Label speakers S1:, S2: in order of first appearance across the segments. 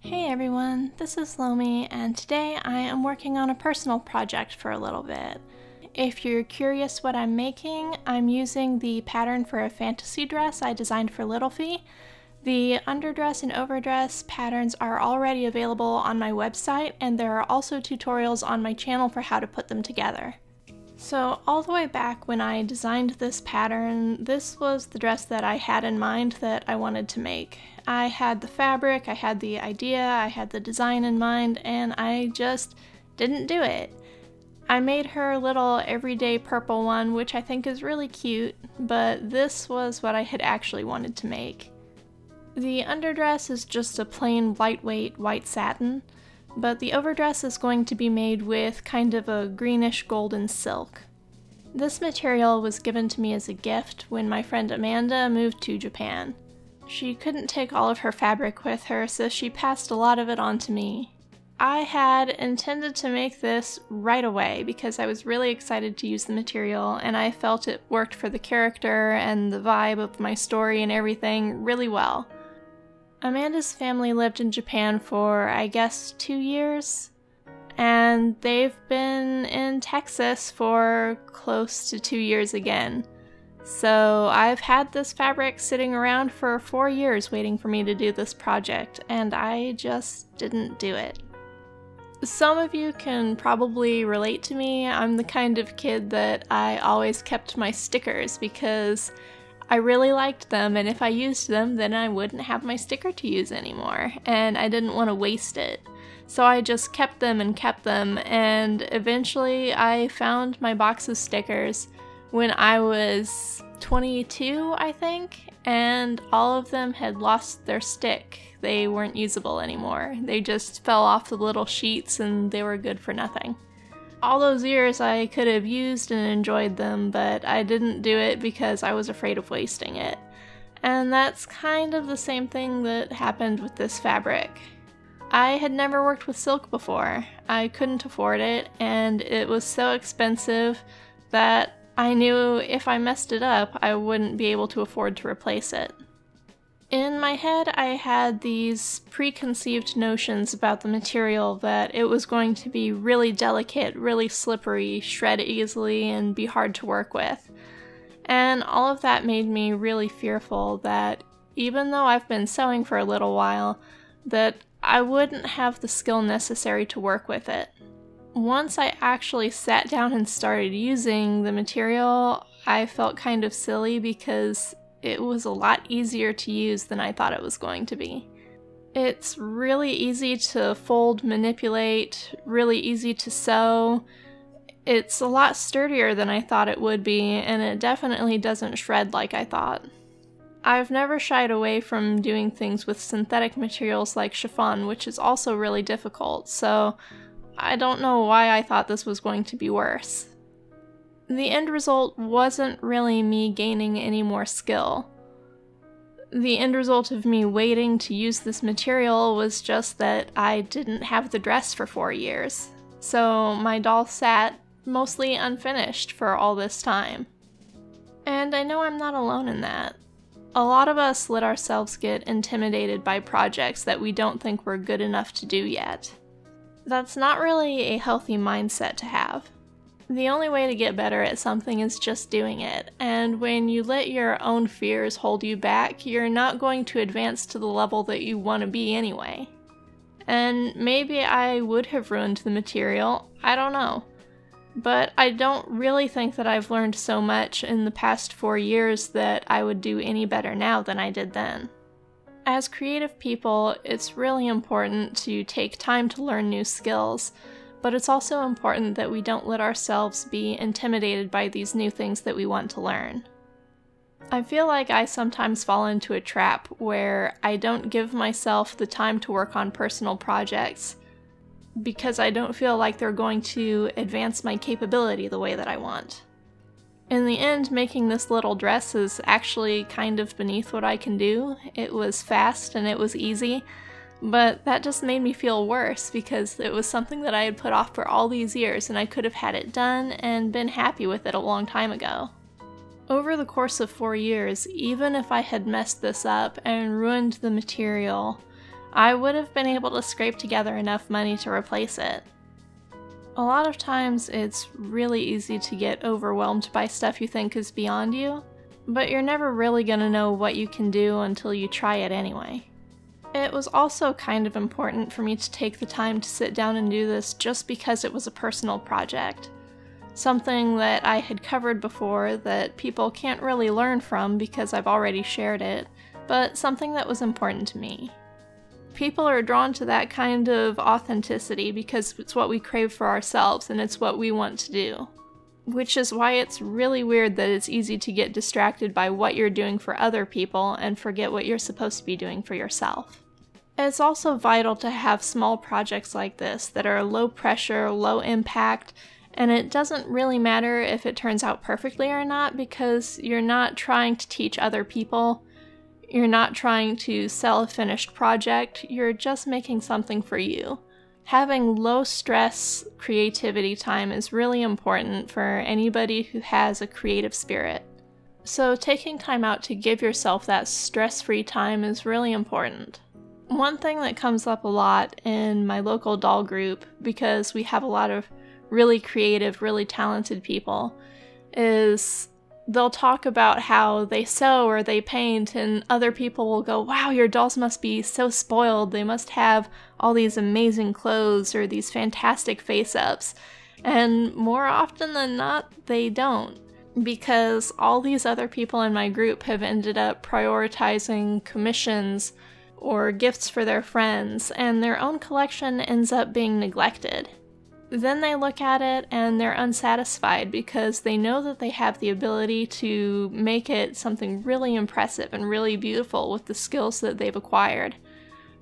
S1: Hey everyone, this is Lomi, and today I am working on a personal project for a little bit. If you're curious what I'm making, I'm using the pattern for a fantasy dress I designed for Littlefee. The underdress and overdress patterns are already available on my website, and there are also tutorials on my channel for how to put them together. So all the way back when I designed this pattern, this was the dress that I had in mind that I wanted to make. I had the fabric, I had the idea, I had the design in mind, and I just didn't do it. I made her a little everyday purple one, which I think is really cute, but this was what I had actually wanted to make. The underdress is just a plain lightweight white satin, but the overdress is going to be made with kind of a greenish golden silk. This material was given to me as a gift when my friend Amanda moved to Japan. She couldn't take all of her fabric with her, so she passed a lot of it on to me. I had intended to make this right away because I was really excited to use the material, and I felt it worked for the character and the vibe of my story and everything really well. Amanda's family lived in Japan for, I guess, 2 years, and they've been in Texas for close to 2 years again. So I've had this fabric sitting around for 4 years waiting for me to do this project, and I just didn't do it. Some of you can probably relate to me. I'm the kind of kid that I always kept my stickers because I really liked them, and if I used them, then I wouldn't have my sticker to use anymore, and I didn't want to waste it. So I just kept them, and eventually I found my box of stickers when I was 22, I think, and all of them had lost their stick. They weren't usable anymore. They just fell off the little sheets and they were good for nothing. All those years I could have used and enjoyed them, but I didn't do it because I was afraid of wasting it. And that's kind of the same thing that happened with this fabric. I had never worked with silk before. I couldn't afford it, and it was so expensive that I knew if I messed it up, I wouldn't be able to afford to replace it. In my head, I had these preconceived notions about the material, that it was going to be really delicate, really slippery, shred easily, and be hard to work with. And all of that made me really fearful that even though I've been sewing for a little while, that I wouldn't have the skill necessary to work with it. Once I actually sat down and started using the material, I felt kind of silly because it was a lot easier to use than I thought it was going to be. It's really easy to fold, manipulate, really easy to sew. It's a lot sturdier than I thought it would be, and it definitely doesn't shred like I thought. I've never shied away from doing things with synthetic materials like chiffon, which is also really difficult, so I don't know why I thought this was going to be worse. The end result wasn't really me gaining any more skill. The end result of me waiting to use this material was just that I didn't have the dress for 4 years. So my doll sat mostly unfinished for all this time. And I know I'm not alone in that. A lot of us let ourselves get intimidated by projects that we don't think we're good enough to do yet. That's not really a healthy mindset to have. The only way to get better at something is just doing it, and when you let your own fears hold you back, you're not going to advance to the level that you want to be anyway. And maybe I would have ruined the material, I don't know. But I don't really think that I've learned so much in the past 4 years that I would do any better now than I did then. As creative people, it's really important to take time to learn new skills, but it's also important that we don't let ourselves be intimidated by these new things that we want to learn. I feel like I sometimes fall into a trap where I don't give myself the time to work on personal projects because I don't feel like they're going to advance my capability the way that I want. In the end, making this little dress is actually kind of beneath what I can do. It was fast and it was easy, but that just made me feel worse because it was something that I had put off for all these years and I could have had it done and been happy with it a long time ago. Over the course of 4 years, even if I had messed this up and ruined the material, I would have been able to scrape together enough money to replace it. A lot of times it's really easy to get overwhelmed by stuff you think is beyond you, but you're never really gonna know what you can do until you try it anyway. It was also kind of important for me to take the time to sit down and do this just because it was a personal project. Something that I had covered before that people can't really learn from because I've already shared it, but something that was important to me. People are drawn to that kind of authenticity because it's what we crave for ourselves and it's what we want to do. Which is why it's really weird that it's easy to get distracted by what you're doing for other people and forget what you're supposed to be doing for yourself. It's also vital to have small projects like this that are low pressure, low impact, and it doesn't really matter if it turns out perfectly or not because you're not trying to teach other people. You're not trying to sell a finished project, you're just making something for you. Having low stress creativity time is really important for anybody who has a creative spirit. So taking time out to give yourself that stress-free time is really important. One thing that comes up a lot in my local doll group, because we have a lot of really creative, really talented people, is they'll talk about how they sew or they paint and other people will go, wow, your dolls must be so spoiled. They must have all these amazing clothes or these fantastic face-ups. And more often than not, they don't. Because all these other people in my group have ended up prioritizing commissions or gifts for their friends, and their own collection ends up being neglected. Then they look at it and they're unsatisfied because they know that they have the ability to make it something really impressive and really beautiful with the skills that they've acquired.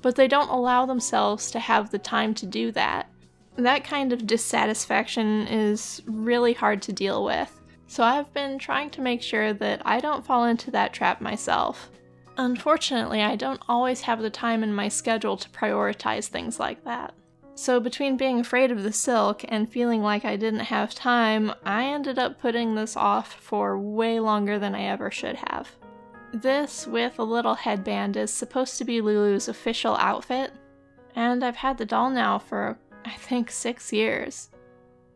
S1: But they don't allow themselves to have the time to do that. That kind of dissatisfaction is really hard to deal with. So I've been trying to make sure that I don't fall into that trap myself. Unfortunately, I don't always have the time in my schedule to prioritize things like that. So between being afraid of the silk and feeling like I didn't have time, I ended up putting this off for way longer than I ever should have. This, with a little headband, is supposed to be Lulu's official outfit, and I've had the doll now for, I think, 6 years.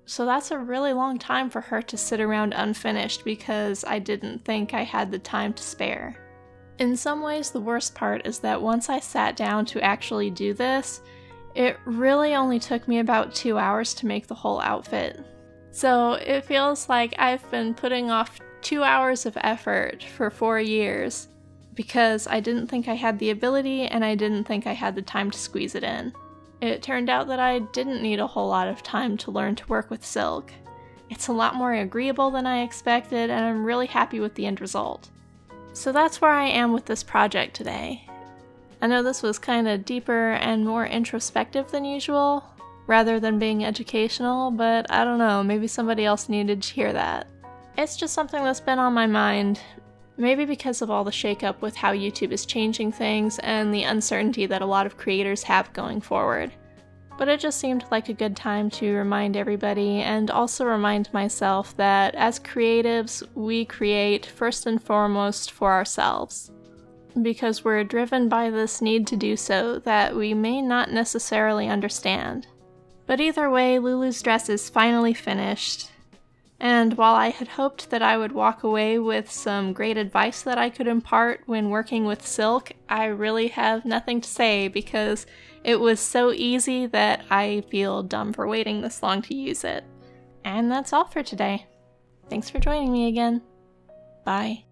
S1: So that's a really long time for her to sit around unfinished because I didn't think I had the time to spare. In some ways, the worst part is that once I sat down to actually do this, it really only took me about 2 hours to make the whole outfit. So it feels like I've been putting off 2 hours of effort for 4 years because I didn't think I had the ability and I didn't think I had the time to squeeze it in. It turned out that I didn't need a whole lot of time to learn to work with silk. It's a lot more agreeable than I expected and I'm really happy with the end result. So that's where I am with this project today. I know this was kind of deeper and more introspective than usual, rather than being educational, but I don't know, maybe somebody else needed to hear that. It's just something that's been on my mind, maybe because of all the shakeup with how YouTube is changing things and the uncertainty that a lot of creators have going forward. But it just seemed like a good time to remind everybody and also remind myself that as creatives, we create first and foremost for ourselves. Because we're driven by this need to do so that we may not necessarily understand. But either way, Lulu's dress is finally finished, and while I had hoped that I would walk away with some great advice that I could impart when working with silk, I really have nothing to say because it was so easy that I feel dumb for waiting this long to use it. And that's all for today. Thanks for joining me again. Bye.